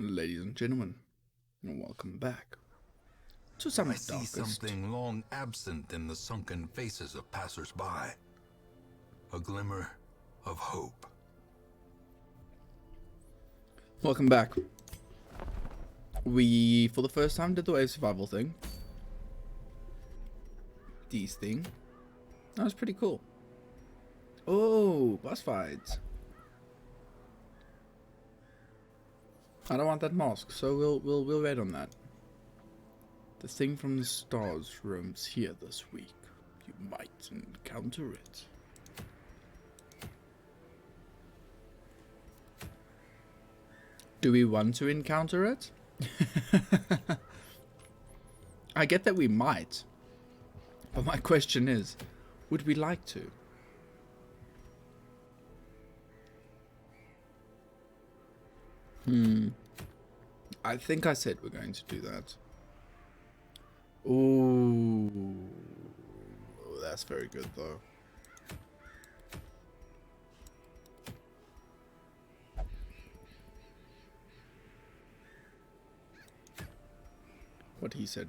Ladies and gentlemen, welcome back to some I see darkest. something long absent in the sunken faces of passers-by. A glimmer of hope. Welcome back. We, for the first time, did the wave survival thing. These thing. That was pretty cool. Oh, boss fights. I don't want that mask, so we'll wait on that. The thing from the stars roams here this week. You might encounter it. Do we want to encounter it? I get that we might. But my question is, would we like to? I think I said we're going to do that. Ooh, that's very good though. What he said.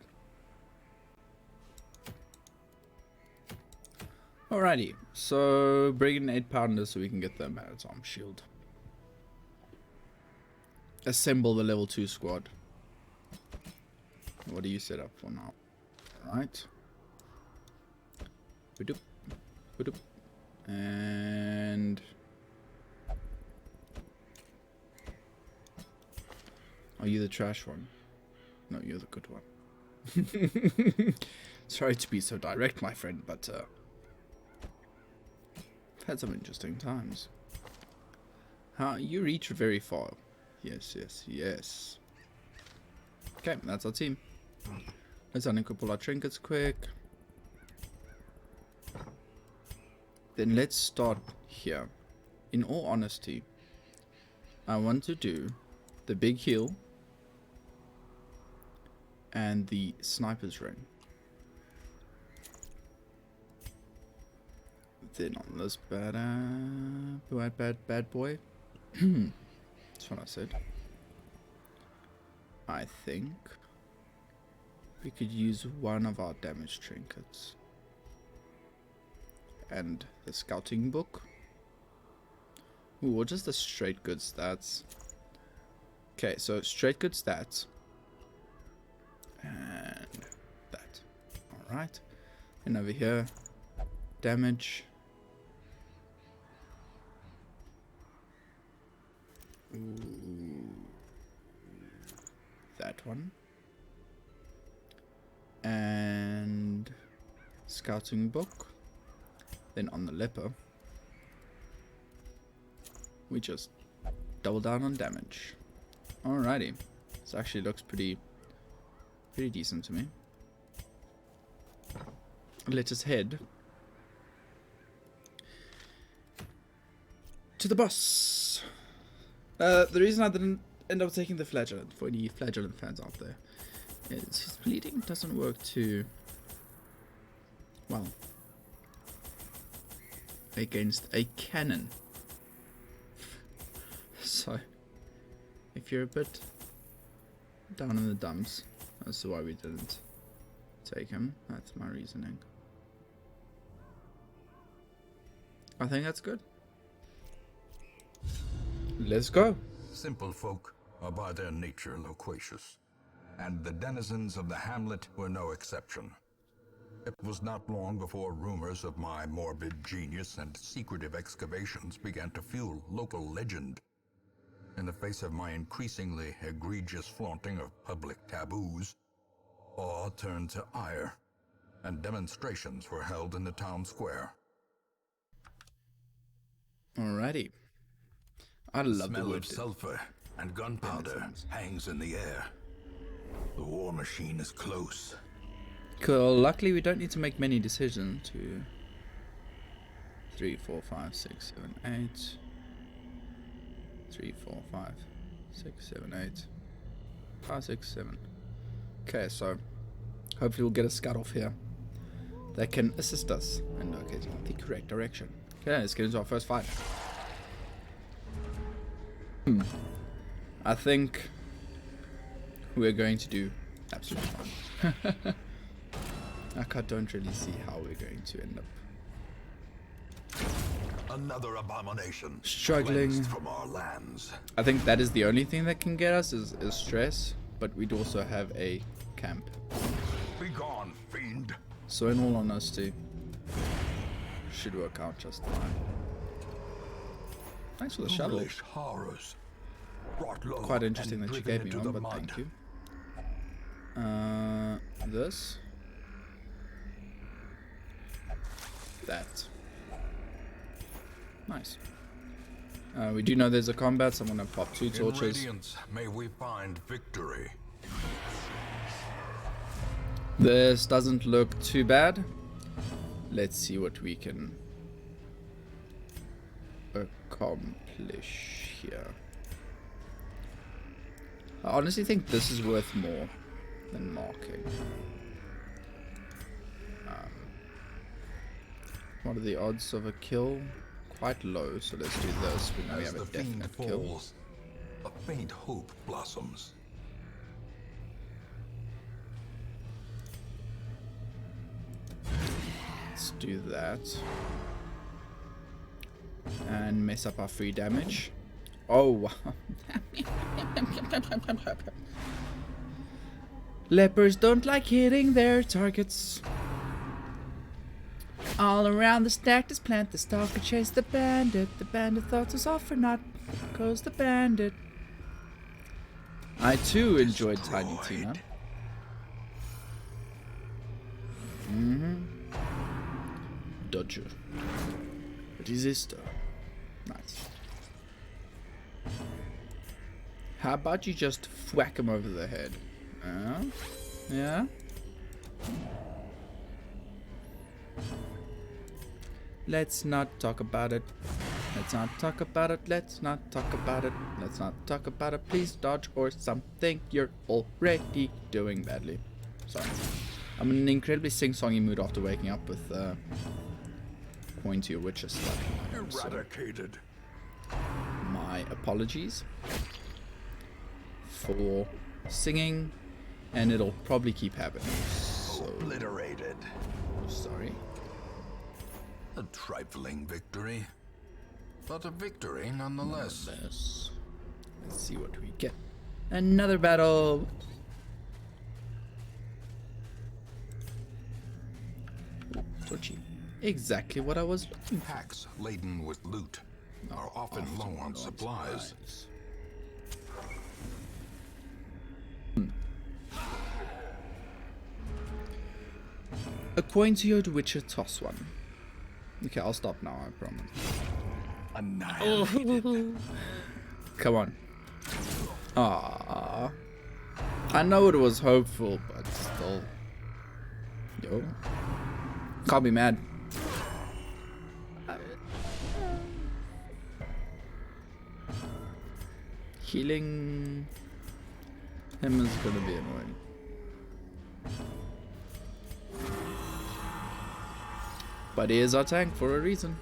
Alrighty, so bring in 8-pounder so we can get the man's arm shield. Assemble the level 2 squad. What do you set up for now? Alright. And are you the trash one? No, you're the good one. Sorry to be so direct, my friend, but I've had some interesting times. You reach very far. Yes, yes, yes. Okay, that's our team. Let's unequip all our trinkets quick. Then let's start here. In all honesty, I want to do the big heal and the sniper's ring. Then on this bad boy. That's what I said. I think we could use one of our damage trinkets and the scouting book. Ooh, or just the straight good stats. Okay, so straight good stats and that. Alright, and over here, damage. Ooh, that one. And scouting book. Then on the leper, we just double down on damage. Alrighty. This actually looks pretty decent to me. Let us head to the boss. The reason I didn't end up taking the flagellant, for any flagellant fans out there, is his bleeding doesn't work too well against a cannon. So, if you're a bit down in the dumps, that's why we didn't take him. That's my reasoning. I think that's good. Let's go. Simple folk are by their nature loquacious, and the denizens of the hamlet were no exception. It was not long before rumors of my morbid genius and secretive excavations began to fuel local legend. In the face of my increasingly egregious flaunting of public taboos, awe turned to ire, and demonstrations were held in the town square. Alrighty. I love the smell wood. of sulfur and gunpowder hangs in the air. The war machine is close. Cool. Luckily, we don't need to make many decisions. 2, 3, 4, 5, 6, 7, 8. 3, 4, 5, 6, 7, 8. 5, 6, 7. Okay, so hopefully we'll get a scout off here that can assist us in locating the correct direction. Okay, let's get into our first fight. I think we're going to do absolutely fine. I don't really see how we're going to end up Another abomination struggling cleansed from our lands. I think that is the only thing that can get us is stress, but we'd also have a camp. Be gone, fiend. So in all honesty, should work out just fine. Thanks for the shovel. Foolish horrors. Brought low Quite interesting and that you driven gave me into one, the but mud. thank you. This. That. Nice. We do know there's a combat, so I'm gonna pop 2 In torches. radiance, may we find victory. This doesn't look too bad. Let's see what we can accomplish here. I honestly think this is worth more than marking. What are the odds of a kill? Quite low, so let's do this. We know we As have a the fiend definite kill. falls, a faint hope blossoms. Let's do that. And mess up our free damage. Oh, wow. Lepers don't like hitting their targets. All around the stack this plant, the stalker chased the bandit. The bandit thought it was all for naught, goes the bandit. I too enjoyed Tiny Tina. Dodger. Resistor. Nice. How about you just whack him over the head? Yeah? Let's not talk about it. Let's not talk about it. Let's not talk about it. Let's not talk about it. Please dodge or something. You're already doing badly. Sorry. I'm in an incredibly sing-songy mood after waking up with Point to your witcher stuff. Eradicated. My apologies for singing, and it'll probably keep happening. So Obliterated. sorry. A trifling victory, but a victory nonetheless. Let's see what we get. Another battle. Torchy. Exactly what I was looking for. Packs laden with loot are often low on supplies. A coin to your Witcher, toss one. Okay, I'll stop now, I promise. Annihilated. Come on. Ah, I know it was hopeful, but still. Yo. Can't be mad. Healing him is gonna be annoying. But he is our tank for a reason.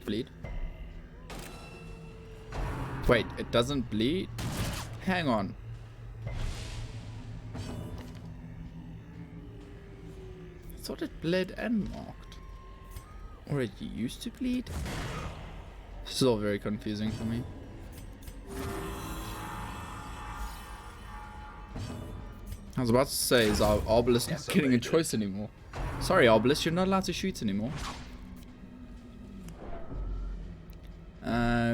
Bleed. Wait, it doesn't bleed? Hang on. I thought it bled and marked. Or it used to bleed? This is all very confusing for me. I was about to say, is our Obelisk not getting a choice anymore? Sorry, Obelisk, you're not allowed to shoot anymore.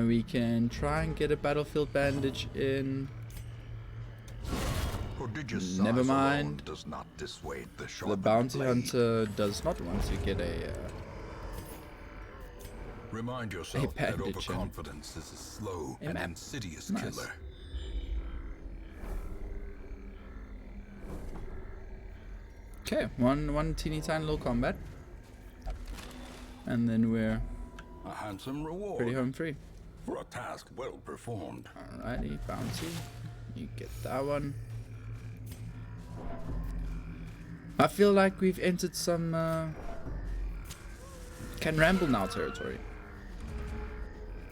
We can try and get a battlefield bandage in. Prodigious Never size alone mind. does not dissuade the The sharpened bounty blade. hunter does not want to get a. Remind yourself that bandage in. overconfidence is a slow A and map. insidious Nice. killer. Okay, one teeny tiny little combat, and then we're A handsome reward pretty home free. for a task well performed. Alrighty, bounty. You get that one. I feel like we've entered some can ramble now territory.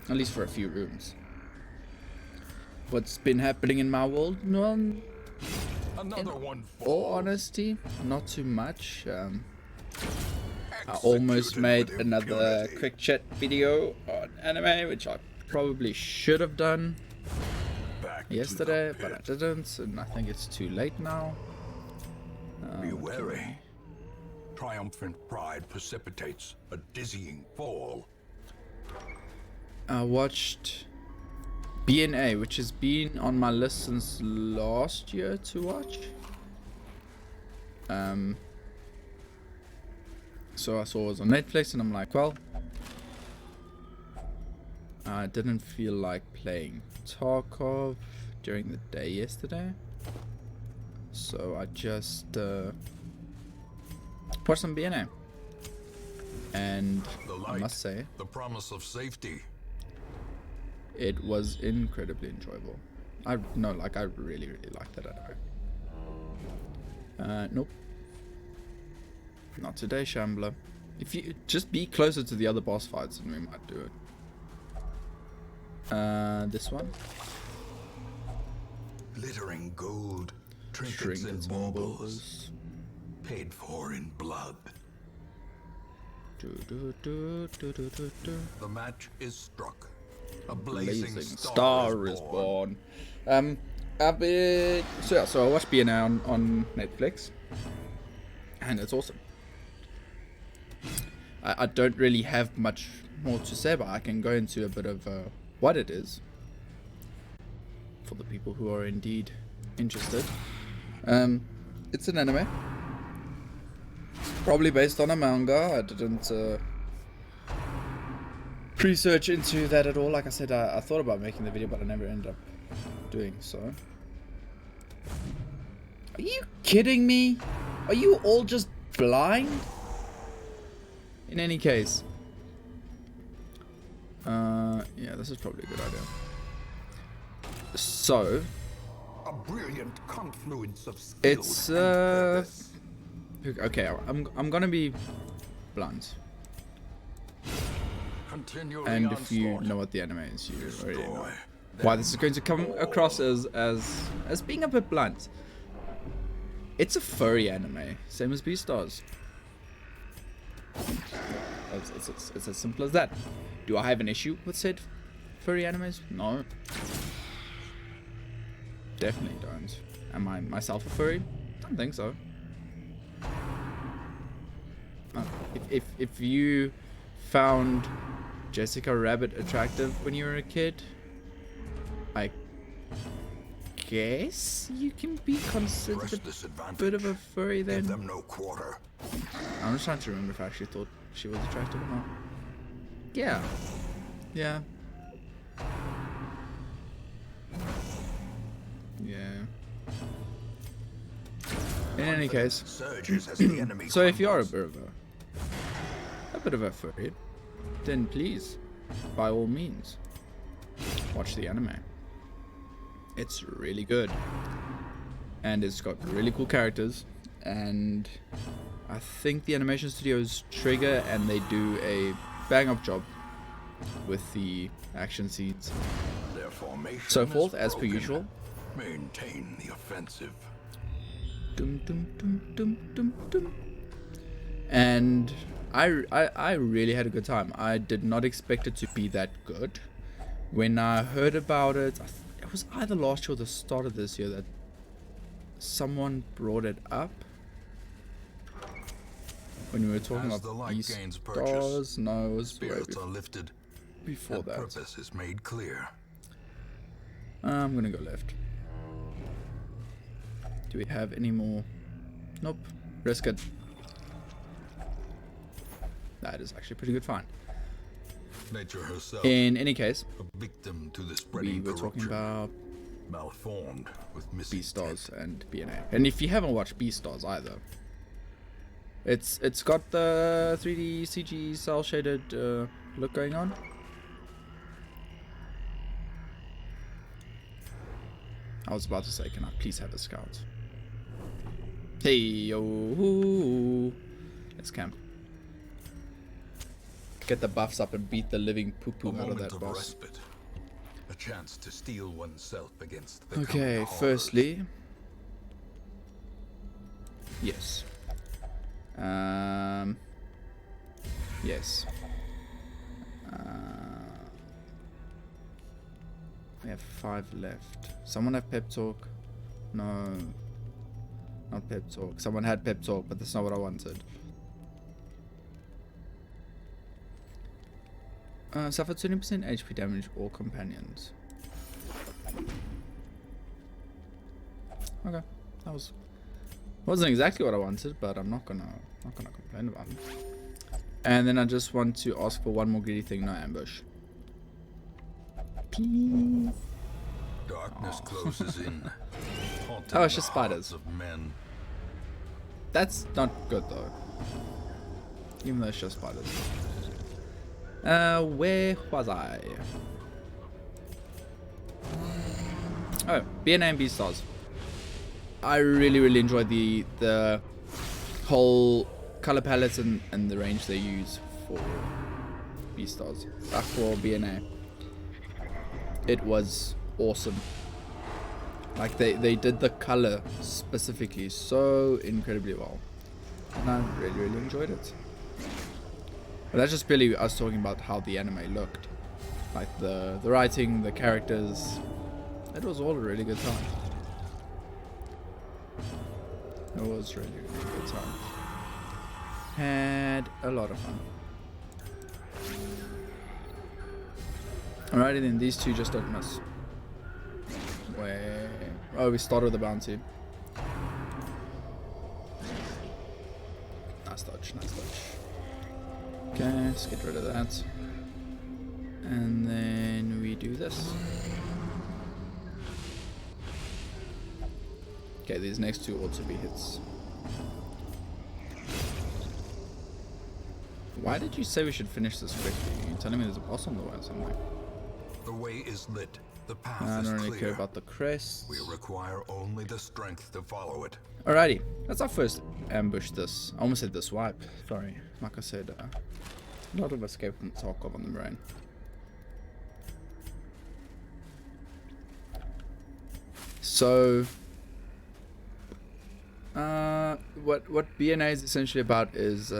At least for a few rooms. what's been happening in my world? No, Another one all falls. honesty, not too much. I almost made Executed with another impunity. quick chat video on anime, which I probably should have done Back to yesterday, the but I pit. didn't, and I think it's too late now. Be Okay. wary. Triumphant pride precipitates a dizzying fall. I watched BNA, which has been on my list since last year to watch. So I saw it was on Netflix, and I'm like, well, I didn't feel like playing Tarkov during the day yesterday, so I just watched some BNA, and The I light, must say, the promise of safety. it was incredibly enjoyable. I really liked that anime. Nope. Not today, Shambler. If you just be closer to the other boss fights, and we might do it. This one. Glittering gold, trinkets Trinkets and and baubles, baubles. paid for in blood. The match is struck. A blazing, Star is born. I've been so I watched BNA on Netflix, and it's awesome. I don't really have much more to say, but I can go into a bit of what it is for the people who are indeed interested. It's an anime, probably based on a manga. I didn't research into that at all. Like I said, I thought about making the video, but I never ended up doing so. Are you kidding me? Are you all just blind? In any case, yeah, this is probably a good idea. So, A brilliant confluence of skill it's and purpose. okay. I'm gonna be blunt, Continue and the if you onslaught. know what the anime is, you already know Destroy why this is going to come across as being a bit blunt. It's a furry anime, same as Beastars. It's as simple as that. Do I have an issue with said furry animes? No. Definitely don't. Am I myself a furry? Don't think so. If you found Jessica Rabbit attractive when you were a kid, I guess you can be considered Press a disadvantage. bit of a furry Give then. them no quarter. I'm just trying to remember if I actually thought she was attractive or not. Yeah. Yeah. Yeah. In any case, Surges as the enemy so if you are a crumbles. bit of a furry, then please, by all means, watch the anime. It's really good, and it's got really cool characters, and I think the animation studio is Trigger, and they do a bang-up job with the action scenes, Their formation so is forth, as per broken. usual. Maintain the offensive. Dum, dum, dum, dum, dum, dum. And I really had a good time. I did not expect it to be that good. When I heard about it, it was either last year or the start of this year that someone brought it up. When we were talking As the about light these gains stars, purchase, no, it was way Spirits are lifted before and that. purpose is made clear. I'm gonna go left. Do we have any more? Nope. Risk it. That is actually a pretty good find. Nature herself, In any case, a victim to the we spreading were talking corruption, about malformed with missing Beastars and BNA. And if you haven't watched Beastars either, it's got the 3D CG cell shaded look going on. I was about to say, can I please have a scout? Hey yo, let's camp. Get the buffs up and beat the living poo A poo out of moment that of boss. respite, a chance to steel oneself against the Okay, coming horrors. firstly, yes. Yes. We have 5 left. Someone have pep talk? No. Not pep talk. Someone had pep talk, but that's not what I wanted. Suffer 20% HP damage all companions. Okay. That wasn't exactly what I wanted, but I'm not gonna complain about it. And then I just want to ask for one more greedy thing, no ambush. Please. Darkness closes in. haunting Oh, it's just the hearts spiders. of men. That's not good though. Even though it's just spiders. Where was I? Oh, BNA and B stars. I really enjoyed the whole color palettes and the range they use for B stars. Back for BNA. It was awesome. Like they did the color specifically so incredibly well. And I really enjoyed it. But that's just purely us talking about how the anime looked. Like the writing, the characters. It was all a really good time. It was really good time. Had a lot of fun. Alrighty then, these two just don't miss. Where? Oh, we started with the bounty. Nice dodge. Okay, let's get rid of that. And then we do this. Okay, these next two ought to be hits. Why did you say we should finish this quickly? You're telling me there's a boss on the way or something? The way is lit. The path I is don't really clear. care about the crests. We require only the strength to follow it. Alrighty, that's our first ambush this. I almost said this wipe. Sorry. Like I said, a lot of escape from Tarkov on the brain. So, what BNA is essentially about is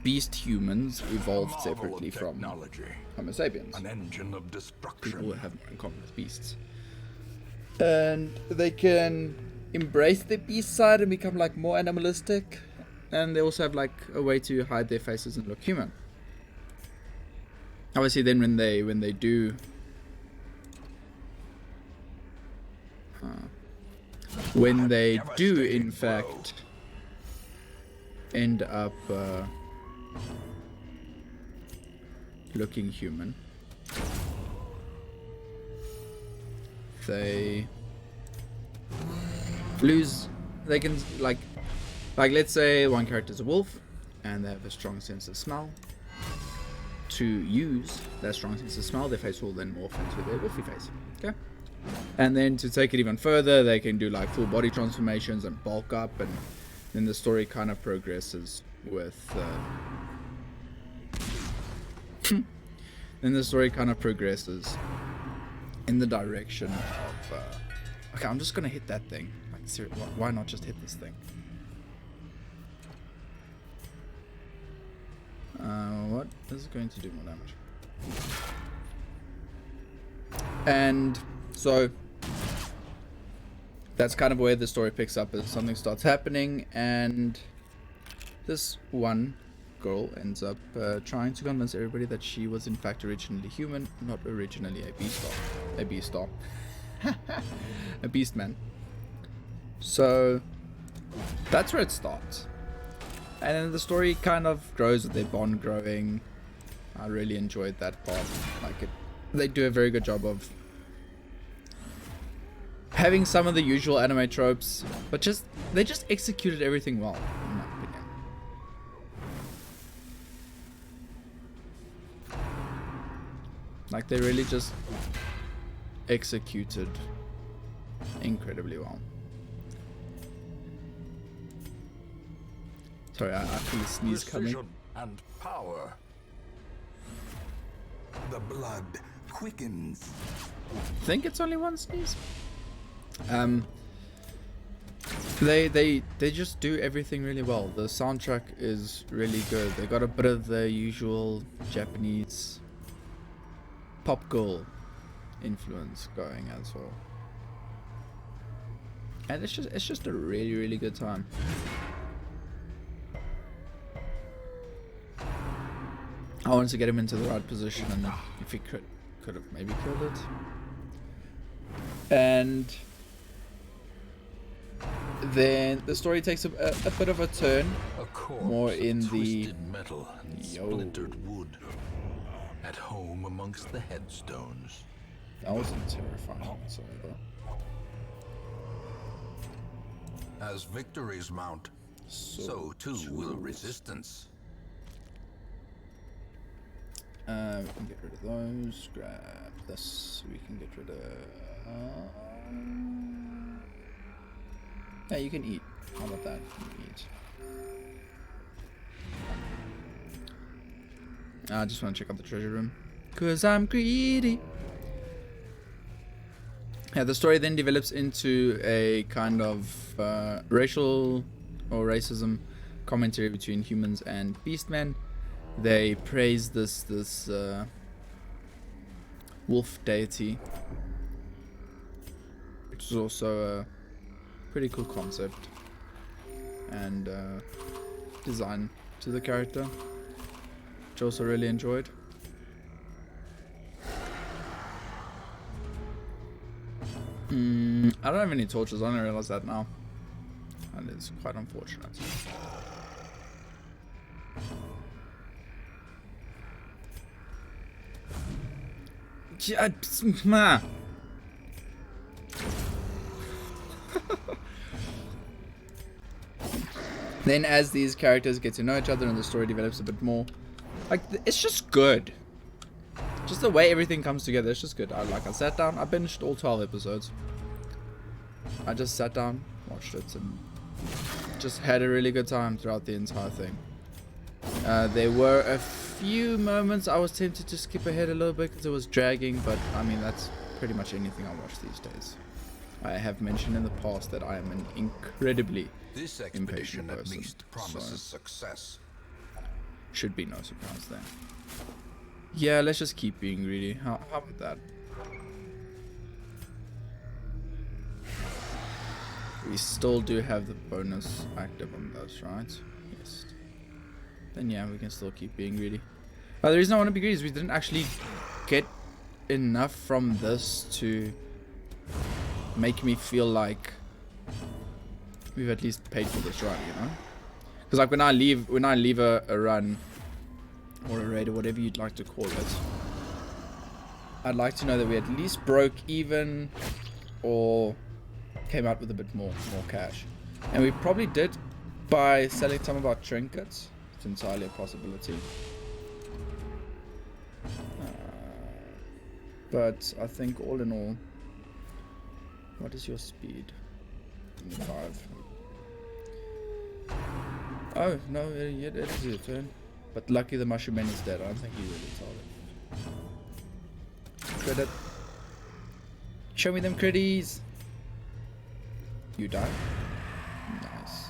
beast humans evolved separately from technology. Homo sapiens. An engine of destruction. People that have more in common with beasts. And they can embrace the beast side and become like more animalistic. And they also have like a way to hide their faces and look human. Obviously then when they do in fact end up looking human, they can like let's say one character is a wolf and they have a strong sense of smell. To use that strong sense of smell, their face will then morph into their wolfy face. Okay, and then to take it even further, they can do like full body transformations and bulk up, and then the story kind of progresses with then the story kind of progresses in the direction of okay, I'm just gonna hit that thing. Like, seriously, why not just hit this thing? What is going to do more damage? And so that's kind of where the story picks up, as something starts happening, and this one girl ends up trying to convince everybody that she was in fact originally human, not originally a beast a beast man. So that's where it starts, and then the story kind of grows with their bond growing. I really enjoyed that part. They do a very good job of having some of the usual anime tropes, but they just executed everything well, in my opinion. Like, they really just executed incredibly well. Sorry, I feel a sneeze coming. Precision and power. the blood quickens. I think it's only one sneeze. They just do everything really well. The soundtrack is really good. They got a bit of the usual Japanese pop girl influence going as well. And it's just a really good time. I wanted to get him into the right position, and if he could have maybe killed it. And then the story takes a bit of a turn, more in the metal and splintered wood, at home amongst the headstones. That wasn't terrifying whatsoever. As victories mount, so too will resistance. We can get rid of those. Grab this. We can get rid of. Yeah, you can eat. How about that? You can eat. I just want to check out the treasure room, 'cause I'm greedy. Yeah, the story then develops into a kind of racial or racism commentary between humans and beastmen. They praise this wolf deity, which is also a pretty cool concept and design to the character, which I also really enjoyed. I don't have any torches. I only realize that now, and it's quite unfortunate. Yeah, then as these characters get to know each other and the story develops a bit more, like, it's just good. Just the way everything comes together, it's just good. I sat down, I binged all 12 episodes. I just sat down, watched it, and just had a really good time throughout the entire thing. There were a few moments I was tempted to skip ahead a little bit because it was dragging, but I mean, that's pretty much anything I watch these days. I have mentioned in the past that I am an incredibly impatient person, at least promises success. Should be no surprise there. Yeah, let's just keep being greedy. How about that? We still do have the bonus active on those, right? Yes. Then yeah, we can still keep being greedy. The reason I want to be greedy is we didn't actually get enough from this to make me feel like we've at least paid for this run, you know? Because like when I leave a run or a raid or whatever you'd like to call it, I'd like to know that we at least broke even or came out with a bit more cash. And we probably did by selling some of our trinkets. It's entirely a possibility. But I think all in all, what is your speed? 5. Oh, no, it is your turn. But lucky the mushroom man is dead. I don't think he really told it. Credit. Show me them critties. You die. Nice.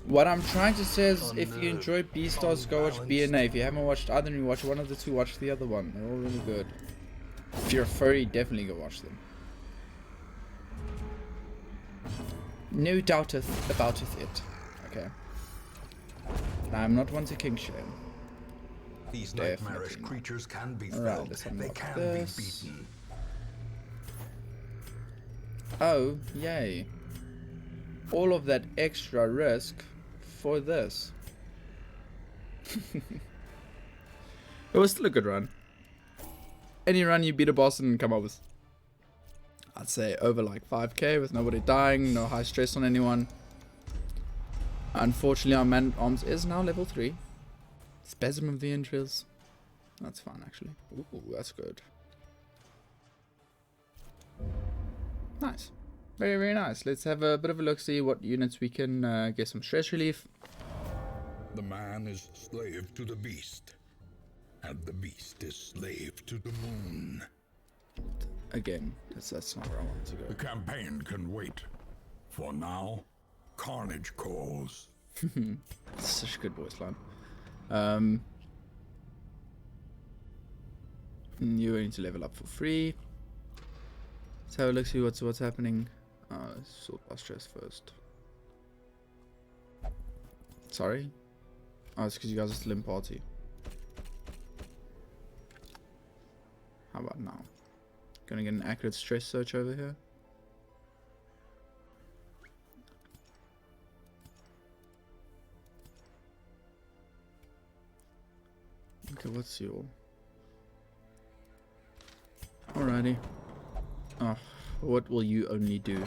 What I'm trying to say is, if you enjoy Beastars, go watch BNA. If you haven't watched either and you watch one of the two, watch the other one. They're all really good. If you're a furry, definitely go watch them. No doubteth abouteth it. Okay. I'm not one to king shame. These nightmarish creatures can be felt. They can be beaten. Oh, yay. All of that extra risk for this. It was still a good run. Any run you beat a boss and come up with, I'd say, over like 5k with nobody dying, no high stress on anyone. Unfortunately, our man arms is now level 3. Spasm of the entrails. That's fine, actually. Ooh, that's good. Nice. Very, very nice. Let's have a bit of a look, see what units we can get some stress relief. The man is slave to the beast. and the beast is slave to the moon. Again, that's not where I wanted to The go. campaign can wait. For now, carnage calls. It's such a good voice line. You need to level up for free. Let's have a look, see what's happening. Let's sort our stress first. Sorry? Oh, it's because you guys are still in party. How about now? Gonna get an accurate stress search over here. Okay, what's your... Alrighty. Oh, what will you only do?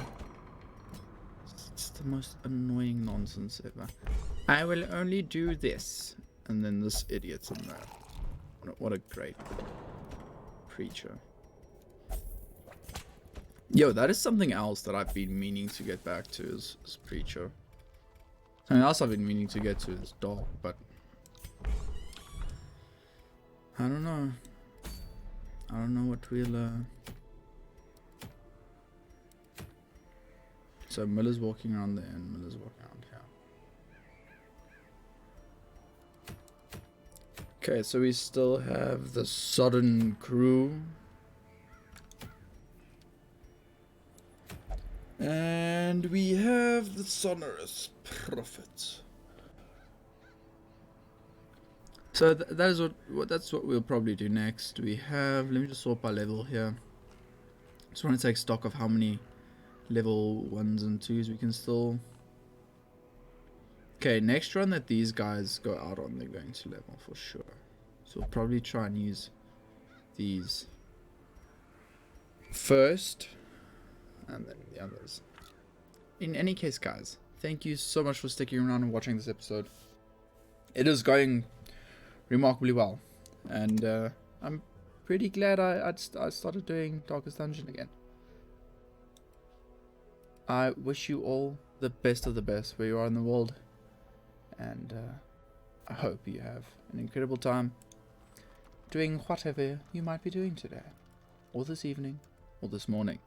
It's the most annoying nonsense ever. I will only do this. And then this idiot's in there. What a great preacher. Yo, that is something else that I've been meaning to get back to is preacher. Something else I've been meaning to get to is dog, but I don't know. I don't know what we'll So Miller's walking around there and Miller's walking around here. Okay, so we still have the Sodden crew. And we have the sonorous prophet. So that is that's what we'll probably do next. We have, let me just sort by level here. Just want to take stock of how many level 1s and 2s we can still. Okay, next run that these guys go out on, they're going to level for sure. So we'll probably try and use these first, and then the others. In any case, guys, thank you so much for sticking around and watching this episode. It is going remarkably well, and I'm pretty glad I started doing Darkest Dungeon again. I wish you all the best of the best where you are in the world, and I hope you have an incredible time doing whatever you might be doing today, or this evening, or this morning.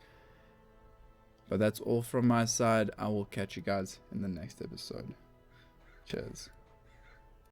But that's all from my side. I will catch you guys in the next episode. Cheers.